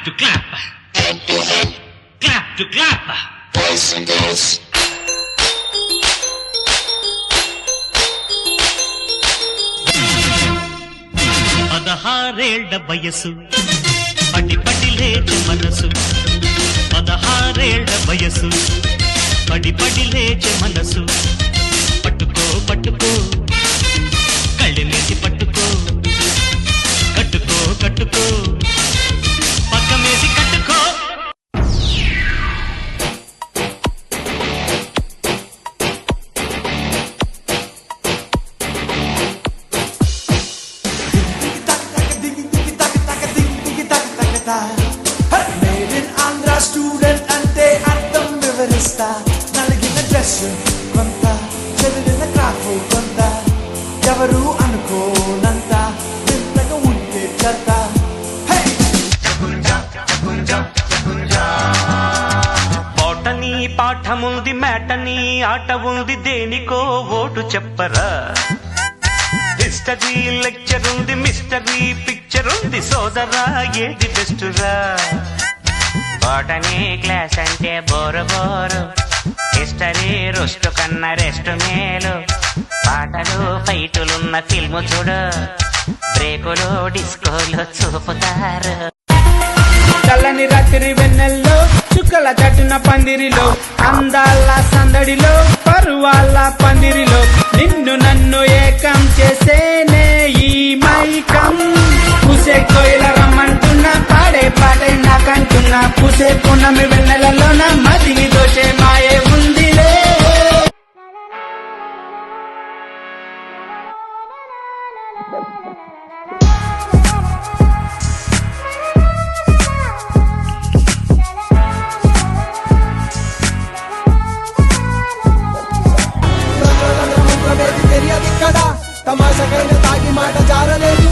to clap. Clap to clap. Boys and girls. పదహారేళ్ల వయసు పడి పడి లేచే మనసు 16 వయసు పడి పడి లేచే మనసు పట్టుకో పట్టుకో కళ్ళెమేసి పట్టుకో కట్టుకో కట్టుకో పక్కమేసి కట్టుకో Made in Andhra student ante అర్థం వివరిస్తా నలిగిన డ్రెస్ కొంత చెదిరిన క్రాఫ్ కొంత ఎవరు అనుకోనంత వింతగా ఉంటే చెత్త పాటని పాఠముంది మేటని ఆట ఉంది దేనికో ఓటు చెప్పరా హిస్టరీ లెక్చర్ ఉంది మిస్టరీ పిక్చర్ ఉంది సోదరా ఏది బెస్ట్ రా బాటనీ క్లాస్ అంటే బోరు బోరు హిస్టరీ రుస్టు కన్నా రెస్ట్ మేలు పాటలు ఫైటులున్న ఫిల్ము చూడు బ్రేకులు డిస్కోలు చూపుతారు చల్లని రాత్రి వెన్నెల్లో చుక్కల చట్టున పందిరిలో అందాల సందడిలో పరువాల పందిరిలో నిన్ను నన్ను ఏకం చేసేనే ఈ మైకం పూసే కోయిల రమ్మంటున్నా పాడే పాటే నాకంటున్నా పూసే పున్నమి వెన్నెలలోన మదిని దోషే మాయే ఉందిలే తెలియదు ఇక్కడ తమాషగా తాగి మాట జారలేదు